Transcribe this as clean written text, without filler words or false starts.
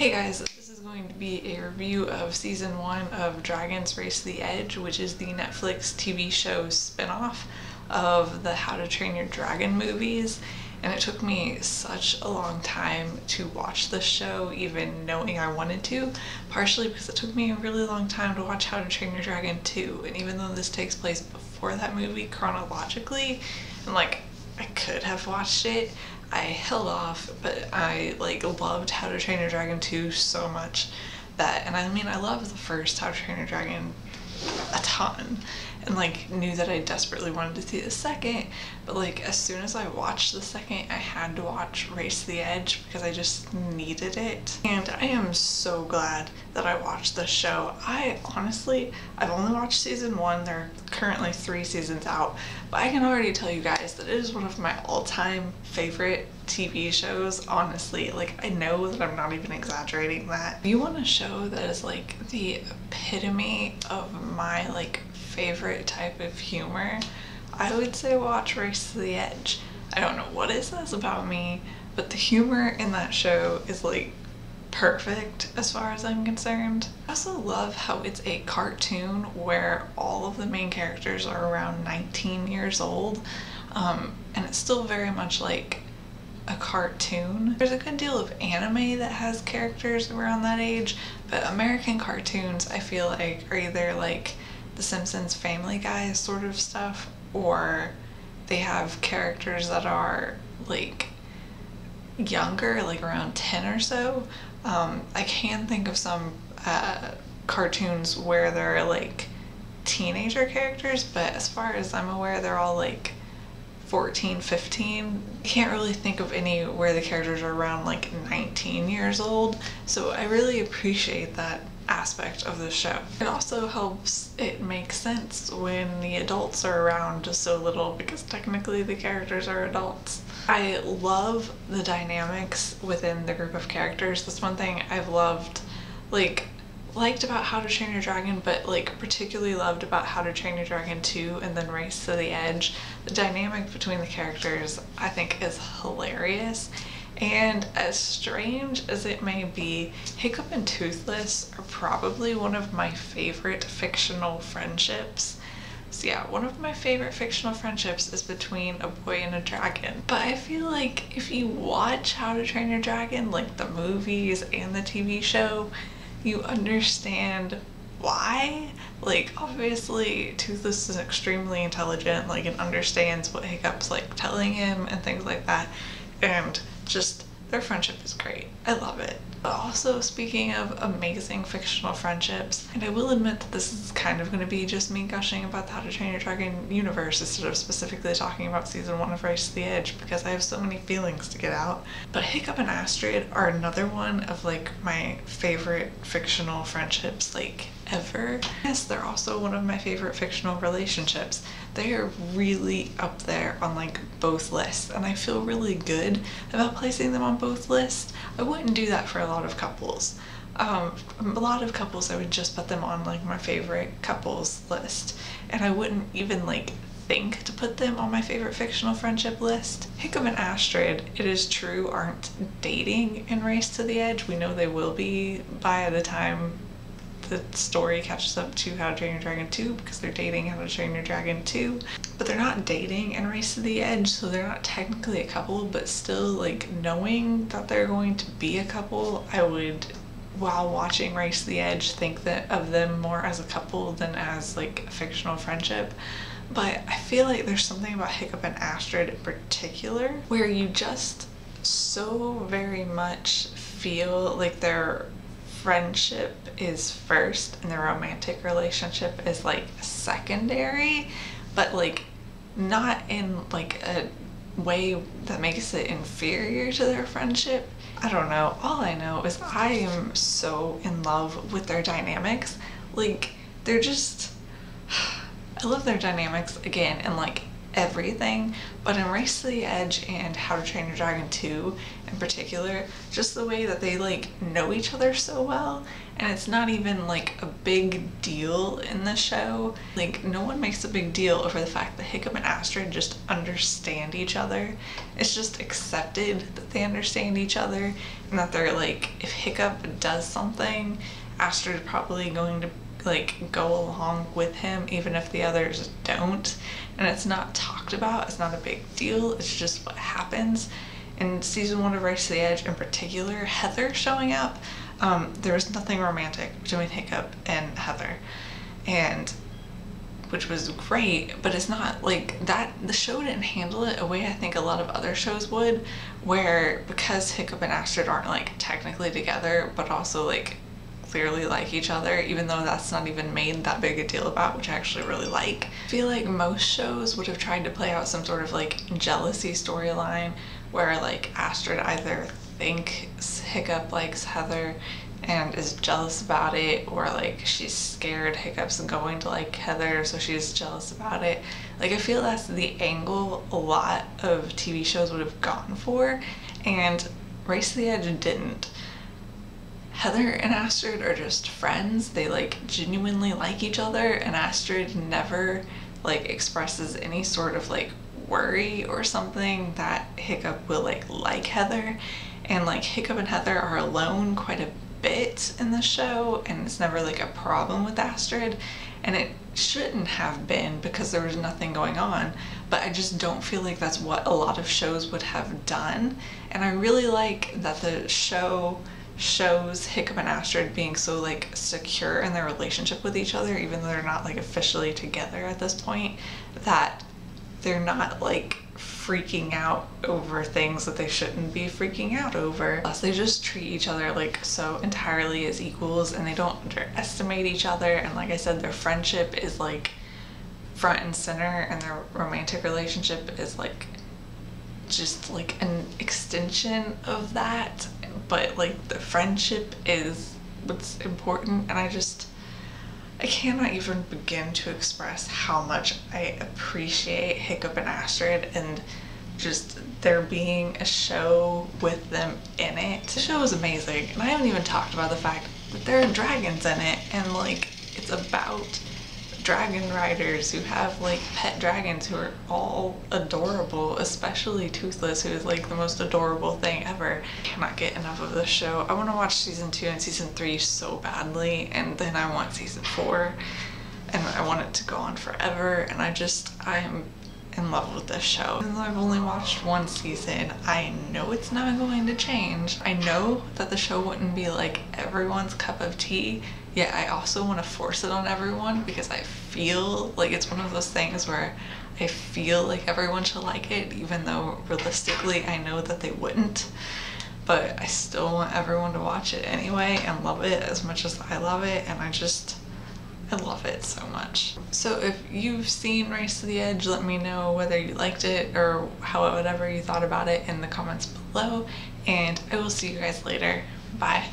Hey guys, this is going to be a review of season 1 of Dragon's Race to the Edge, which is the Netflix TV show spin-off of the How to Train Your Dragon movies. And it took me such a long time to watch this show, even knowing I wanted to, partially because it took me a really long time to watch How to Train Your Dragon 2. And even though this takes place before that movie chronologically, and I could have watched it, I held off, but I loved How to Train Your Dragon 2 so much that, and I mean, I love the first How to Train Your Dragon a ton, and knew that I desperately wanted to see the second, but as soon as I watched the second, I had to watch Race to the Edge because I just needed it. And I am so glad that I watched this show. I've only watched season 1, there are currently 3 seasons out, but I can already tell you guys that it is one of my all-time favorite TV shows, honestly. I know that I'm not even exaggerating that. If you want a show that is the epitome of my favorite type of humor, I would say watch Race to the Edge. I don't know what it says about me, but the humor in that show is perfect as far as I'm concerned. I also love how it's a cartoon where all of the main characters are around 19 years old, and it's still very much a cartoon. There's a good deal of anime that has characters around that age, but American cartoons I feel are either The Simpsons, Family Guy sort of stuff, or they have characters that are younger, around 10 or so. I can think of some cartoons where they're teenager characters, but as far as I'm aware, they're all 14, 15. Can't really think of any where the characters are around 19 years old, so I really appreciate that aspect of the show. It also helps it make sense when the adults are around just so little, because technically the characters are adults. I love the dynamics within the group of characters. That's one thing I've loved, liked about How to Train Your Dragon, but particularly loved about How to Train Your Dragon 2 and then Race to the Edge. The dynamic between the characters I think is hilarious, and as strange as it may be, Hiccup and Toothless are probably one of my favorite fictional friendships. So yeah, one of my favorite fictional friendships is between a boy and a dragon. But I feel if you watch How to Train Your Dragon, the movies and the TV show, you understand why. Obviously Toothless is extremely intelligent, and understands what Hiccup's telling him and things like that, and just their friendship is great. I love it. But also, speaking of amazing fictional friendships, and I will admit that this is kind of going to be just me gushing about the How to Train Your Dragon universe instead of specifically talking about season 1 of Race to the Edge, because I have so many feelings to get out. But Hiccup and Astrid are another one of my favorite fictional friendships ever. Yes, they're also one of my favorite fictional relationships. They are really up there on both lists, and I feel really good about placing them on both lists. I wouldn't do that for a lot of couples. A lot of couples I would just put them on my favorite couples list, and I wouldn't even think to put them on my favorite fictional friendship list. Hiccup and Astrid, it is true, aren't dating in Race to the Edge. We know they will be by the time the story catches up to How to Train Your Dragon 2, because they're dating How to Train Your Dragon 2, but they're not dating in Race to the Edge, so they're not technically a couple, but still knowing that they're going to be a couple, I would, while watching Race to the Edge, think of them more as a couple than as a fictional friendship. But I feel there's something about Hiccup and Astrid in particular where you just so very much feel their friendship is first and their romantic relationship is secondary, but not in a way that makes it inferior to their friendship. I don't know. All I know is I am so in love with their dynamics. They're just, I love their dynamics again, and everything, but in Race to the Edge and How to Train Your Dragon 2 in particular, just the way that they like know each other so well, and it's not even like a big deal in the show. Like, no one makes a big deal over the fact that Hiccup and Astrid just understand each other. It's just accepted that they understand each other, and that they're like, if Hiccup does something, Astrid probably going to like go along with him even if the others don't, and it's not talked about, it's not a big deal, it's just what happens. In season 1 of Race to the Edge in particular, Heather showing up, there was nothing romantic between Hiccup and Heather, and which was great, but it's not like that. The show didn't handle it a way I think a lot of other shows would, where because Hiccup and Astrid aren't like technically together but also like clearly like each other, even though that's not even made that big a deal about, which I actually really like. I feel like most shows would have tried to play out some sort of like jealousy storyline where like Astrid either thinks Hiccup likes Heather and is jealous about it, or like she's scared Hiccup's going to like Heather so she's jealous about it. Like, I feel that's the angle a lot of TV shows would have gone for, and Race to the Edge didn't. Heather and Astrid are just friends. They like genuinely like each other, and Astrid never like expresses any sort of like worry or something that Hiccup will like Heather. And like Hiccup and Heather are alone quite a bit in the show, and it's never like a problem with Astrid, and it shouldn't have been because there was nothing going on, but I just don't feel like that's what a lot of shows would have done. And I really like that the show shows Hiccup and Astrid being so like secure in their relationship with each other, even though they're not like officially together at this point, that they're not like freaking out over things that they shouldn't be freaking out over. Plus, they just treat each other like so entirely as equals, and they don't underestimate each other, and like I said, their friendship is like front and center, and their romantic relationship is like just like an extension of that, but like the friendship is what's important. And I cannot even begin to express how much I appreciate Hiccup and Astrid, and just there being a show with them in it. The show is amazing, and I haven't even talked about the fact that there are dragons in it, and like it's about dragon riders who have like pet dragons who are all adorable, especially Toothless, who is like the most adorable thing ever. I cannot get enough of this show. I want to watch season 2 and season 3 so badly, and then I want season 4, and I want it to go on forever, and I am in love with this show. Even though I've only watched one season, I know it's not going to change. I know that the show wouldn't be like everyone's cup of tea, yet I also want to force it on everyone because I feel like it's one of those things where I feel like everyone should like it, even though realistically I know that they wouldn't. But I still want everyone to watch it anyway and love it as much as I love it, and I love it so much. So if you've seen Race to the Edge, let me know whether you liked it or whatever you thought about it in the comments below, and I will see you guys later. Bye.